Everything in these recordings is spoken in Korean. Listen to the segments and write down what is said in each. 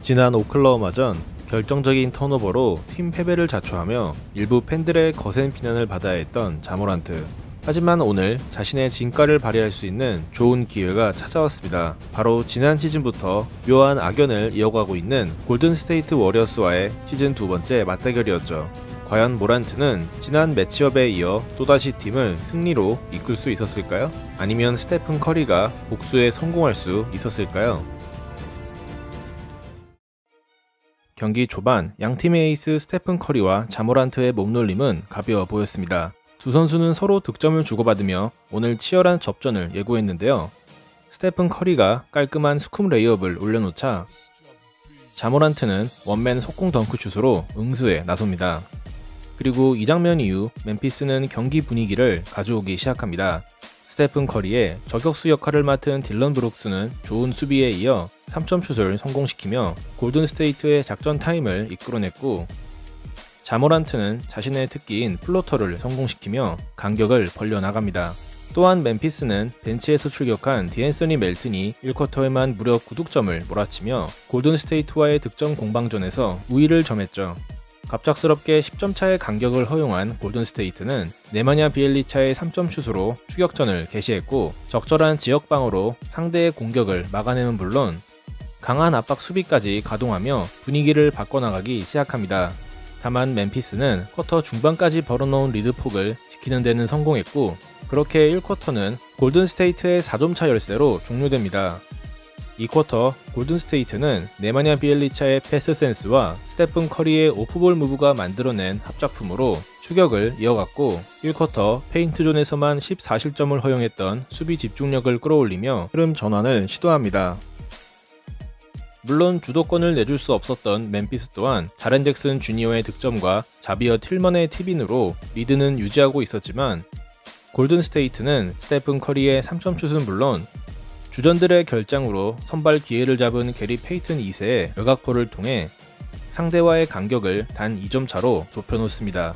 지난 오클라호마전 결정적인 턴오버로 팀 패배를 자초하며 일부 팬들의 거센 비난을 받아야 했던 자모란트. 하지만 오늘 자신의 진가를 발휘할 수 있는 좋은 기회가 찾아왔습니다. 바로 지난 시즌부터 묘한 악연을 이어가고 있는 골든스테이트 워리어스와의 시즌 두 번째 맞대결이었죠. 과연 모란트는 지난 매치업에 이어 또다시 팀을 승리로 이끌 수 있었을까요? 아니면 스테픈 커리가 복수에 성공할 수 있었을까요? 경기 초반 양팀의 에이스 스테픈 커리와 자모란트의 몸놀림은 가벼워 보였습니다. 두 선수는 서로 득점을 주고받으며 오늘 치열한 접전을 예고했는데요. 스테픈 커리가 깔끔한 스쿰 레이업을 올려놓자 자모란트는 원맨 속공 덩크슛으로 응수에 나섭니다. 그리고 이 장면 이후 멤피스는 경기 분위기를 가져오기 시작합니다. 스테픈 커리의 저격수 역할을 맡은 딜런 브룩스는 좋은 수비에 이어 3점 슛을 성공시키며 골든스테이트의 작전 타임을 이끌어냈고, 자모란트는 자신의 특기인 플로터를 성공시키며 간격을 벌려나갑니다. 또한 멤피스는 벤치에서 출격한 디앤서니 멜튼이 1쿼터에만 무려 9득점을 몰아치며 골든스테이트와의 득점 공방전에서 우위를 점했죠. 갑작스럽게 10점 차의 간격을 허용한 골든스테이트는 네마냐 비엘리차의 3점 슛으로 추격전을 개시했고, 적절한 지역방어로 상대의 공격을 막아내는 물론 강한 압박 수비까지 가동하며 분위기를 바꿔나가기 시작합니다. 다만 멤피스는 쿼터 중반까지 벌어놓은 리드폭을 지키는 데는 성공했고, 그렇게 1쿼터는 골든스테이트의 4점 차 열세로 종료됩니다. 2쿼터 골든스테이트는 네마냐 비엘리차의 패스 센스와 스테픈 커리의 오프볼 무브가 만들어낸 합작품으로 추격을 이어갔고, 1쿼터 페인트존에서만 14실점을 허용했던 수비 집중력을 끌어올리며 흐름 전환을 시도합니다. 물론 주도권을 내줄 수 없었던 멤피스 또한 자렌 잭슨 주니어의 득점과 자비어 틸먼의 팁인으로 리드는 유지하고 있었지만, 골든스테이트는 스테픈 커리의 3점 슛은 물론 주전들의 결장으로 선발 기회를 잡은 게리 페이튼 2세의 외곽포를 통해 상대와의 간격을 단 2점 차로 좁혀놓습니다.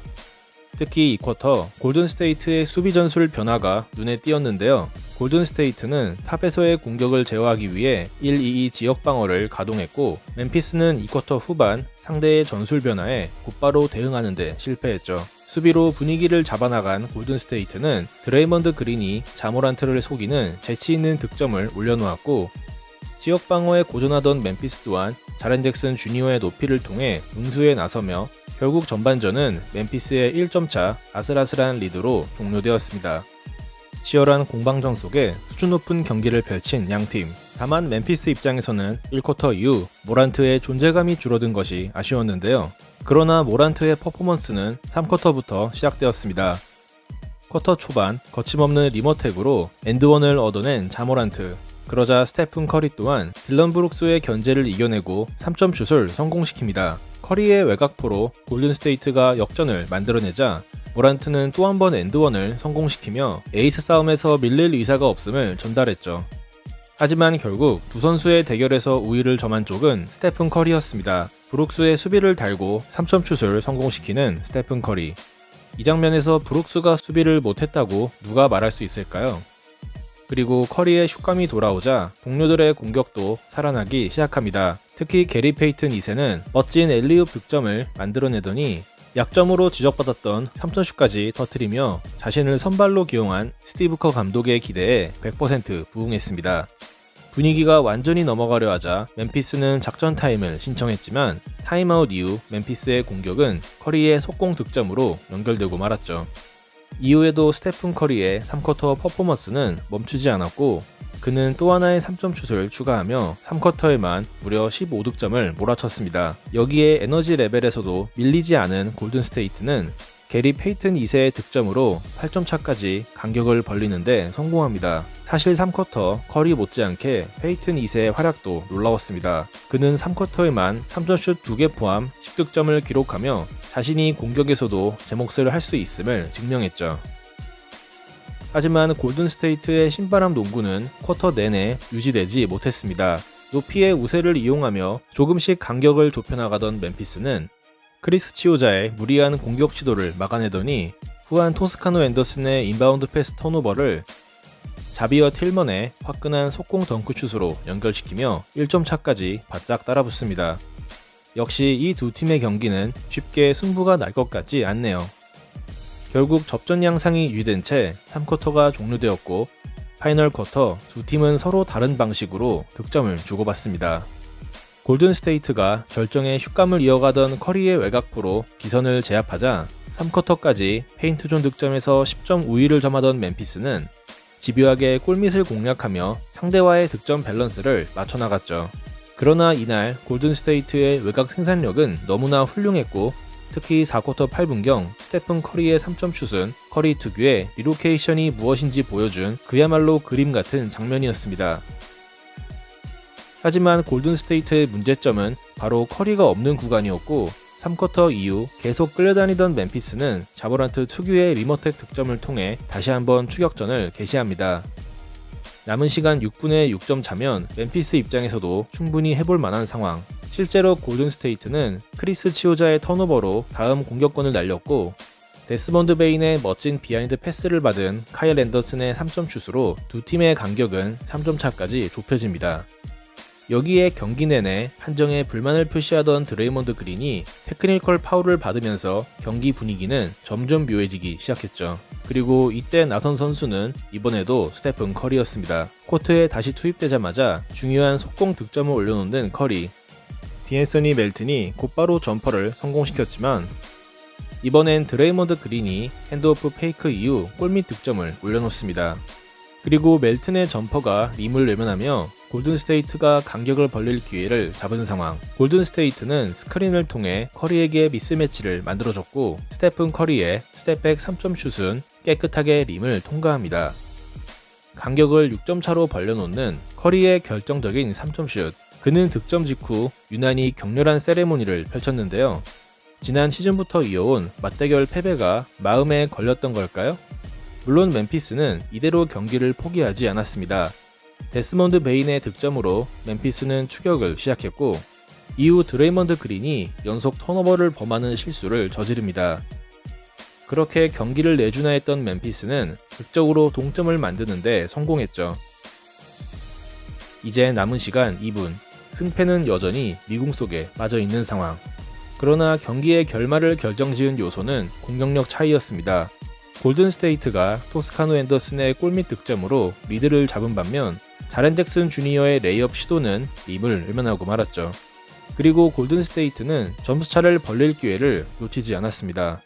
특히 2쿼터 골든스테이트의 수비 전술 변화가 눈에 띄었는데요. 골든스테이트는 탑에서의 공격을 제어하기 위해 1-2-2 지역 방어를 가동했고, 멤피스는 2쿼터 후반 상대의 전술 변화에 곧바로 대응하는 데 실패했죠. 수비로 분위기를 잡아나간 골든스테이트는 드레이먼드 그린이 자모란트를 속이는 재치있는 득점을 올려놓았고, 지역 방어에 고전하던 멤피스 또한 자렌 잭슨 주니어의 높이를 통해 응수에 나서며 결국 전반전은 멤피스의 1점차 아슬아슬한 리드로 종료되었습니다. 치열한 공방전 속에 수준 높은 경기를 펼친 양팀. 다만 멤피스 입장에서는 1쿼터 이후 모란트의 존재감이 줄어든 것이 아쉬웠는데요. 그러나 모란트의 퍼포먼스는 3쿼터부터 시작되었습니다. 쿼터 초반 거침없는 리머택으로 엔드원을 얻어낸 자모란트. 그러자 스테픈 커리 또한 딜런 브룩스의 견제를 이겨내고 3점 슛을 성공시킵니다. 커리의 외곽포로 골든스테이트가 역전을 만들어내자 모란트는 또 한 번 엔드원을 성공시키며 에이스 싸움에서 밀릴 의사가 없음을 전달했죠. 하지만 결국 두 선수의 대결에서 우위를 점한 쪽은 스테픈 커리였습니다. 브룩스의 수비를 달고 3점 슛을 성공시키는 스테픈 커리. 이 장면에서 브룩스가 수비를 못했다고 누가 말할 수 있을까요? 그리고 커리의 슛감이 돌아오자 동료들의 공격도 살아나기 시작합니다. 특히 게리 페이튼 2세는 멋진 엘리웁 득점을 만들어내더니 약점으로 지적받았던 3점슛까지 터뜨리며 자신을 선발로 기용한 스티브 커 감독의 기대에 100% 부응했습니다. 분위기가 완전히 넘어가려 하자 멤피스는 작전 타임을 신청했지만, 타임아웃 이후 멤피스의 공격은 커리의 속공 득점으로 연결되고 말았죠. 이후에도 스테픈 커리의 3쿼터 퍼포먼스는 멈추지 않았고, 그는 또 하나의 3점 슛을 추가하며 3쿼터에만 무려 15득점을 몰아쳤습니다. 여기에 에너지 레벨에서도 밀리지 않은 골든스테이트는 게리 페이튼 2세의 득점으로 8점 차까지 간격을 벌리는데 성공합니다. 사실 3쿼터 커리 못지않게 페이튼 2세의 활약도 놀라웠습니다. 그는 3쿼터에만 3점슛 2개 포함 10득점을 기록하며 자신이 공격에서도 제 몫을 할 수 있음을 증명했죠. 하지만 골든스테이트의 신바람 농구는 쿼터 내내 유지되지 못했습니다. 높이의 우세를 이용하며 조금씩 간격을 좁혀나가던 멤피스는 크리스 치오자의 무리한 공격 시도를 막아내더니 후한 토스카노 앤더슨의 인바운드 패스 턴오버를 자비어 틸먼의 화끈한 속공 덩크슛으로 연결시키며 1점 차까지 바짝 따라붙습니다. 역시 이 두 팀의 경기는 쉽게 승부가 날 것 같지 않네요. 결국 접전 양상이 유지된 채 3쿼터가 종료되었고 파이널 쿼터 두 팀은 서로 다른 방식으로 득점을 주고받습니다. 골든스테이트가 절정의 슛감을 이어가던 커리의 외곽포로 기선을 제압하자 3쿼터까지 페인트존 득점에서 10점 우위를 점하던 멤피스는 집요하게 골밑을 공략하며 상대와의 득점 밸런스를 맞춰나갔죠. 그러나 이날 골든스테이트의 외곽 생산력은 너무나 훌륭했고 특히 4쿼터 8분경 스테픈 커리의 3점 슛은 커리 특유의 리로케이션이 무엇인지 보여준 그야말로 그림 같은 장면이었습니다. 하지만 골든스테이트의 문제점은 바로 커리가 없는 구간이었고 3쿼터 이후 계속 끌려다니던 멤피스는 자모란트 특유의 리머텍 득점을 통해 다시 한번 추격전을 개시합니다. 남은 시간 6분에 6점 차면 멤피스 입장에서도 충분히 해볼 만한 상황. 실제로 골든스테이트는 크리스 치오자의 턴오버로 다음 공격권을 날렸고 데스먼드 베인의 멋진 비하인드 패스를 받은 카일 앤더슨의 3점 슛으로 두 팀의 간격은 3점 차까지 좁혀집니다. 여기에 경기 내내 판정에 불만을 표시하던 드레이먼드 그린이 테크니컬 파울을 받으면서 경기 분위기는 점점 묘해지기 시작했죠. 그리고 이때 나선 선수는 이번에도 스테픈 커리였습니다. 코트에 다시 투입되자마자 중요한 속공 득점을 올려놓는 커리. 디앤서니 멜튼이 곧바로 점퍼를 성공시켰지만 이번엔 드레이먼드 그린이 핸드오프 페이크 이후 골밑 득점을 올려놓습니다. 그리고 멜튼의 점퍼가 림을 외면하며 골든스테이트가 간격을 벌릴 기회를 잡은 상황. 골든스테이트는 스크린을 통해 커리에게 미스매치를 만들어줬고 스테픈 커리의 스텝백 3점 슛은 깨끗하게 림을 통과합니다. 간격을 6점 차로 벌려놓는 커리의 결정적인 3점 슛. 그는 득점 직후 유난히 격렬한 세레모니를 펼쳤는데요. 지난 시즌부터 이어온 맞대결 패배가 마음에 걸렸던 걸까요? 물론 멤피스는 이대로 경기를 포기하지 않았습니다. 데스먼드 베인의 득점으로 멤피스는 추격을 시작했고 이후 드레이먼드 그린이 연속 턴오버를 범하는 실수를 저지릅니다. 그렇게 경기를 내주나 했던 멤피스는 극적으로 동점을 만드는데 성공했죠. 이제 남은 시간 2분, 승패는 여전히 미궁 속에 빠져있는 상황. 그러나 경기의 결말을 결정지은 요소는 공격력 차이였습니다. 골든스테이트가 토스카노 앤더슨의 골밑 득점으로 리드를 잡은 반면 자렌 잭슨 주니어의 레이업 시도는 림을 외면하고 말았죠. 그리고 골든스테이트는 점수차를 벌릴 기회를 놓치지 않았습니다.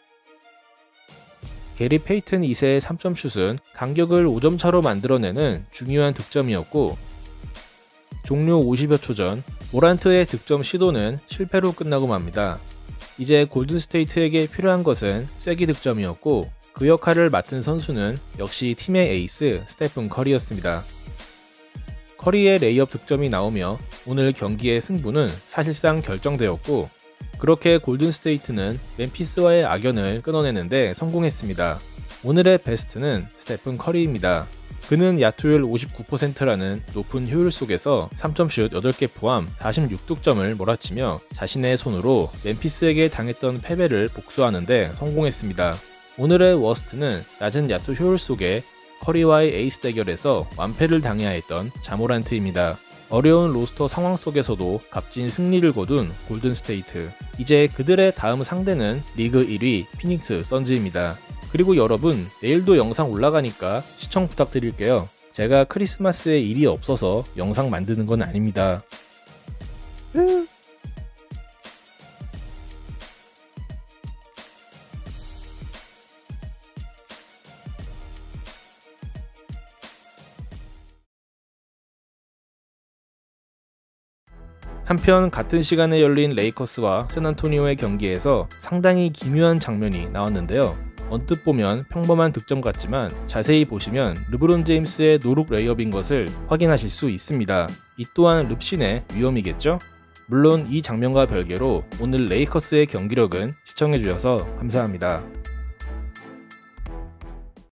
게리 페이튼 2세의 3점 슛은 간격을 5점 차로 만들어내는 중요한 득점이었고 종료 50여 초 전 모란트의 득점 시도는 실패로 끝나고 맙니다. 이제 골든스테이트에게 필요한 것은 쐐기 득점이었고 그 역할을 맡은 선수는 역시 팀의 에이스 스테픈 커리였습니다. 커리의 레이업 득점이 나오며 오늘 경기의 승부는 사실상 결정되었고 그렇게 골든스테이트는 멤피스와의 악연을 끊어내는데 성공했습니다. 오늘의 베스트는 스테픈 커리입니다. 그는 야투율 59%라는 높은 효율 속에서 3점슛 8개 포함 46득점을 몰아치며 자신의 손으로 멤피스에게 당했던 패배를 복수하는데 성공했습니다. 오늘의 워스트는 낮은 야투 효율 속에 커리와의 에이스 대결에서 완패를 당해야 했던 자모란트입니다. 어려운 로스터 상황 속에서도 값진 승리를 거둔 골든스테이트. 이제 그들의 다음 상대는 리그 1위 피닉스 선즈입니다. 그리고 여러분, 내일도 영상 올라가니까 시청 부탁드릴게요. 제가 크리스마스에 일이 없어서 영상 만드는 건 아닙니다. 한편 같은 시간에 열린 레이커스와 샌안토니오의 경기에서 상당히 기묘한 장면이 나왔는데요. 언뜻 보면 평범한 득점 같지만 자세히 보시면 르브론 제임스의 노룩 레이업인 것을 확인하실 수 있습니다. 이 또한 릅신의 위험이겠죠? 물론 이 장면과 별개로 오늘 레이커스의 경기력은 시청해주셔서 감사합니다.